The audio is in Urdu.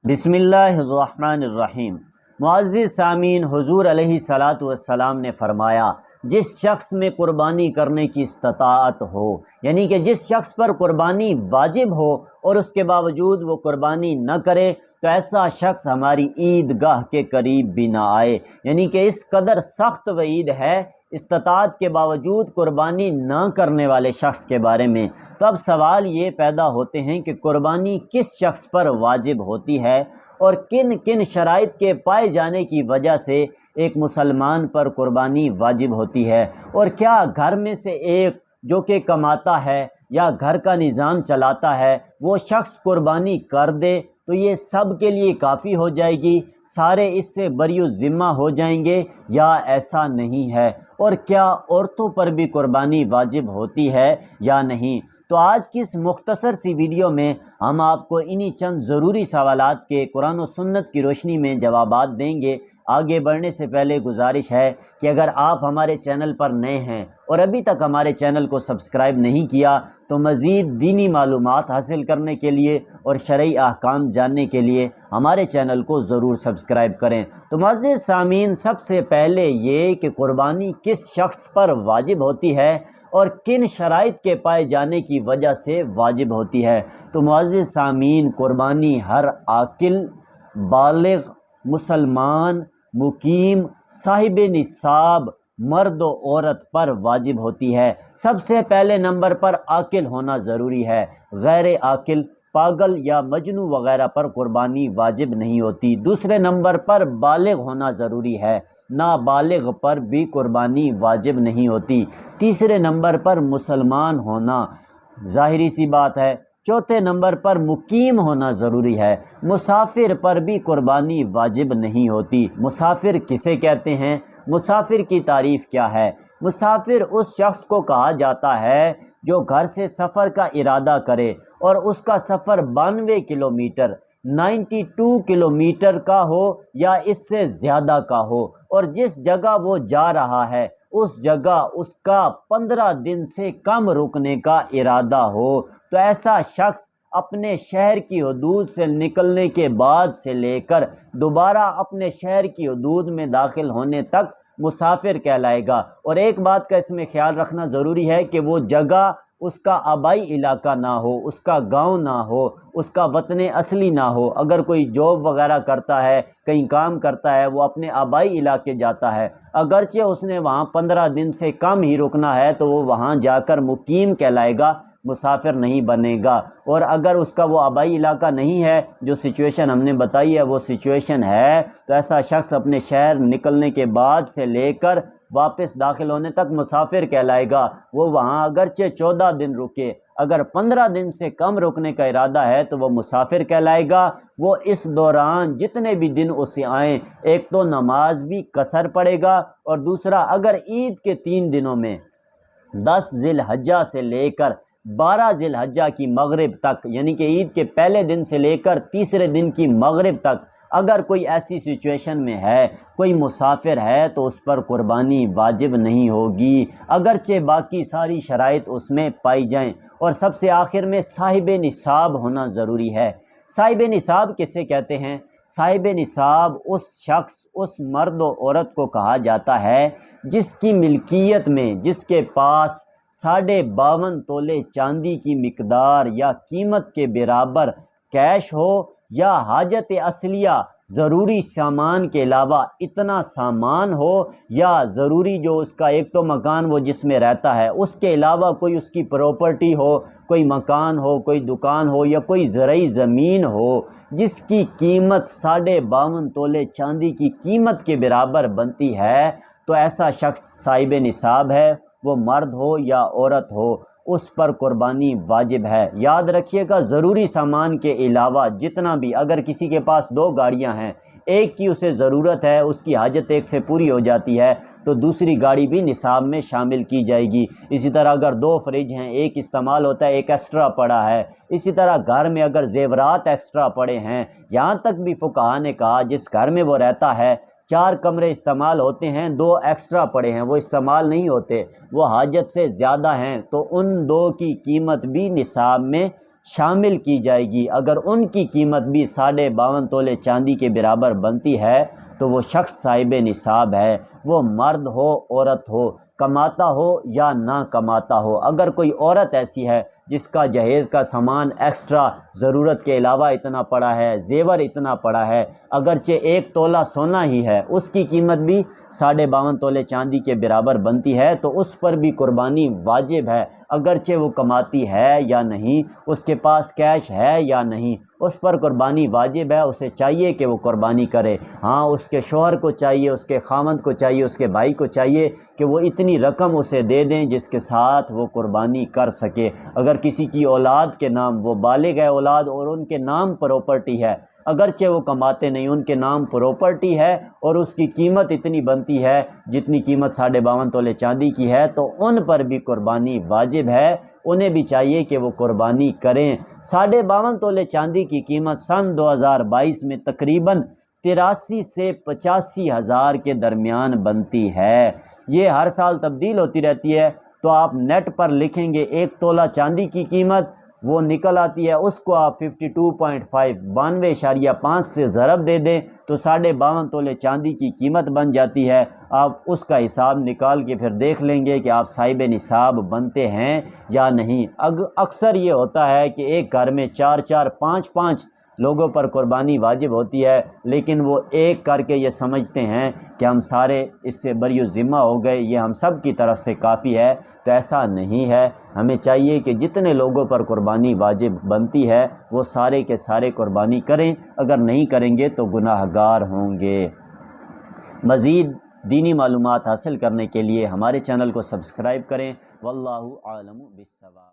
بسم اللہ الرحمن الرحیم۔ معزز سامعین، حضور علیہ الصلاۃ والسلام نے فرمایا، جس شخص میں قربانی کرنے کی استطاعت ہو، یعنی کہ جس شخص پر قربانی واجب ہو اور اس کے باوجود وہ قربانی نہ کرے تو ایسا شخص ہماری عید گاہ کے قریب بھی نہ آئے، یعنی کہ اس قدر سخت وعید ہے استطاعت کے باوجود قربانی نہ کرنے والے شخص کے بارے میں۔ تو اب سوال یہ پیدا ہوتے ہیں کہ قربانی کس شخص پر واجب ہوتی ہے اور کن کن شرائط کے پائے جانے کی وجہ سے ایک مسلمان پر قربانی واجب ہوتی ہے، اور کیا گھر میں سے ایک جو کہ کماتا ہے یا گھر کا نظام چلاتا ہے وہ شخص قربانی کر دے تو یہ سب کے لیے کافی ہو جائے گی، سارے اس سے بری الذمہ ہو جائیں گے، یا ایسا نہیں ہے؟ اور کیا عورتوں پر بھی قربانی واجب ہوتی ہے یا نہیں؟ تو آج کی اس مختصر سی ویڈیو میں ہم آپ کو انہی چند ضروری سوالات کے قرآن و سنت کی روشنی میں جوابات دیں گے۔ آگے بڑھنے سے پہلے گزارش ہے کہ اگر آپ ہمارے چینل پر نئے ہیں اور ابھی تک ہمارے چینل کو سبسکرائب نہیں کیا تو مزید دینی معلومات حاصل کرنے کے لیے اور شرعی احکام جاننے کے لیے ہمارے چینل کو ضرور سبسکرائب کریں۔ تو معزز سامعین، سب سے پہلے یہ کہ قربانی کس شخص پر واجب ہوتی ہے اور کن شرائط کے پائے جانے کی وجہ سے واجب ہوتی ہے۔ تو معزز سامعین، قربانی ہر عاقل، بالغ، مسلمان، مقیم، صاحب نصاب مرد و عورت پر واجب ہوتی ہے۔ سب سے پہلے نمبر پر عاقل ہونا ضروری ہے، غیر عاقل، پاگل یا مجنون وغیرہ پر قربانی واجب نہیں ہوتی۔ دوسرے نمبر پر بالغ ہونا ضروری ہے، نابالغ پر بھی قربانی واجب نہیں ہوتی۔ تیسرے نمبر پر مسلمان ہونا ظاہری سی بات ہے۔ چوتھے نمبر پر مقیم ہونا ضروری ہے، مسافر پر بھی قربانی واجب نہیں ہوتی۔ مسافر کسے کہتے ہیں؟ مسافر کی تعریف کیا ہے؟ مسافر اس شخص کو کہا جاتا ہے جو گھر سے سفر کا ارادہ کرے اور اس کا سفر 92 کلومیٹر 92 کلومیٹر کا ہو یا اس سے زیادہ کا ہو، اور جس جگہ وہ جا رہا ہے اس جگہ اس کا 15 دن سے کم رکنے کا ارادہ ہو، تو ایسا شخص اپنے شہر کی حدود سے نکلنے کے بعد سے لے کر دوبارہ اپنے شہر کی حدود میں داخل ہونے تک مسافر کہلائے گا۔ اور ایک بات کا اس میں خیال رکھنا ضروری ہے کہ وہ جگہ اس کا آبائی علاقہ نہ ہو، اس کا گاؤں نہ ہو، اس کا وطن اصلی نہ ہو۔ اگر کوئی جاب وغیرہ کرتا ہے، کہیں کام کرتا ہے، وہ اپنے آبائی علاقے جاتا ہے، اگرچہ اس نے وہاں 15 دن سے کم ہی رکنا ہے تو وہ وہاں جا کر مقیم کہلائے گا، مسافر نہیں بنے گا۔ اور اگر اس کا وہ آبائی علاقہ نہیں ہے، جو سچویشن ہم نے بتائی ہے وہ سچویشن ہے، تو ایسا شخص اپنے شہر نکلنے کے بعد سے لے کر واپس داخل ہونے تک مسافر کہلائے گا۔ وہ وہاں اگرچہ 14 دن رکے، اگر 15 دن سے کم رکنے کا ارادہ ہے تو وہ مسافر کہلائے گا۔ وہ اس دوران جتنے بھی دن اسے آئیں، ایک تو نماز بھی قصر پڑے گا، اور دوسرا اگر عید کے 3 دنوں میں 10 ذی الحجہ سے لے کر 12 ذی الحجہ کی مغرب تک، یعنی کہ عید کے پہلے دن سے لے کر تیسرے دن کی مغرب تک اگر کوئی ایسی سچویشن میں ہے، کوئی مسافر ہے، تو اس پر قربانی واجب نہیں ہوگی، اگرچہ باقی ساری شرائط اس میں پائی جائیں۔ اور سب سے آخر میں صاحب نصاب ہونا ضروری ہے۔ صاحب نصاب کسے کہتے ہیں؟ صاحب نصاب اس شخص، اس مرد و عورت کو کہا جاتا ہے جس کی ملکیت میں، جس کے پاس 52.5 تولے چاندی کی مقدار یا قیمت کے برابر کیش ہو، یا حاجت اصلیہ ضروری سامان کے علاوہ اتنا سامان ہو، یا ضروری جو اس کا ایک تو مکان وہ جس میں رہتا ہے، اس کے علاوہ کوئی اس کی پراپرٹی ہو، کوئی مکان ہو، کوئی دکان ہو، یا کوئی زرعی زمین ہو جس کی قیمت 52.5 تولے چاندی کی قیمت کے برابر بنتی ہے، تو ایسا شخص صاحب نصاب ہے، وہ مرد ہو یا عورت ہو، اس پر قربانی واجب ہے۔ یاد رکھیے گا، ضروری سامان کے علاوہ جتنا بھی، اگر کسی کے پاس 2 گاڑیاں ہیں، ایک کی اسے ضرورت ہے، اس کی حاجت ایک سے پوری ہو جاتی ہے تو دوسری گاڑی بھی نصاب میں شامل کی جائے گی۔ اسی طرح اگر 2 فریج ہیں، ایک استعمال ہوتا ہے، ایک ایکسٹرا پڑا ہے۔ اسی طرح گھر میں اگر زیورات ایکسٹرا پڑے ہیں، یہاں تک بھی فقہا نے کہا جس گھر میں وہ رہتا ہے 4 کمرے استعمال ہوتے ہیں، 2 ایکسٹرا پڑے ہیں، وہ استعمال نہیں ہوتے، وہ حاجت سے زیادہ ہیں، تو ان 2 کی قیمت بھی نصاب میں شامل کی جائے گی، اگر ان کی قیمت بھی 52.5 تولے چاندی کے برابر بنتی ہے تو وہ شخص صاحب نصاب ہے، وہ مرد ہو عورت ہو، کماتا ہو یا نہ کماتا ہو۔ اگر کوئی عورت ایسی ہے جس کا جہیز کا سامان ایکسٹرا ضرورت کے علاوہ اتنا پڑا ہے، زیور اتنا پڑا ہے، اگرچہ 1 تولہ سونا ہی ہے، اس کی قیمت بھی 52.5 تولے چاندی کے برابر بنتی ہے، تو اس پر بھی قربانی واجب ہے، اگرچہ وہ کماتی ہے یا نہیں، اس کے پاس کیش ہے یا نہیں، اس پر قربانی واجب ہے، اسے چاہیے کہ وہ قربانی کرے۔ ہاں، اس کے شوہر کو چاہیے، اس کے خامند کو چاہیے، اس کے بھائی کو چاہیے کہ وہ اتنی رقم اسے دے دیں جس کے ساتھ وہ قربانی کر سکے۔ اگر کسی کی اولاد کے نام، وہ بالغ ہے اولاد اور ان کے نام پراپرٹی ہے، اگرچہ وہ کماتے نہیں، ان کے نام پراپرٹی ہے اور اس کی قیمت اتنی بنتی ہے جتنی قیمت 52.5 تولے چاندی کی ہے، تو ان پر بھی قربانی واجب ہے، انہیں بھی چاہیے کہ وہ قربانی کریں۔ 52.5 تولے چاندی کی قیمت سن 2022 میں تقریباً 83 سے 85 ہزار کے درمیان بنتی ہے۔ یہ ہر سال تبدیل ہوتی رہتی ہے، تو آپ نیٹ پر لکھیں گے 1 تولہ چاندی کی قیمت، وہ نکل آتی ہے، اس کو آپ 52.5 92.5 سے ضرب دے دیں تو 52.5 تولے چاندی کی قیمت بن جاتی ہے۔ آپ اس کا حساب نکال کے پھر دیکھ لیں گے کہ آپ صاحب نصاب بنتے ہیں یا نہیں۔ اکثر یہ ہوتا ہے کہ ایک گھر میں 4 5 لوگوں پر قربانی واجب ہوتی ہے، لیکن وہ ایک کر کے یہ سمجھتے ہیں کہ ہم سارے اس سے بری الذمہ ہو گئے، یہ ہم سب کی طرف سے کافی ہے، تو ایسا نہیں ہے۔ ہمیں چاہیے کہ جتنے لوگوں پر قربانی واجب بنتی ہے وہ سارے کے سارے قربانی کریں، اگر نہیں کریں گے تو گناہ گار ہوں گے۔ مزید دینی معلومات حاصل کرنے کے لیے ہمارے چینل کو سبسکرائب کریں۔ واللہ اعلم بالصواب۔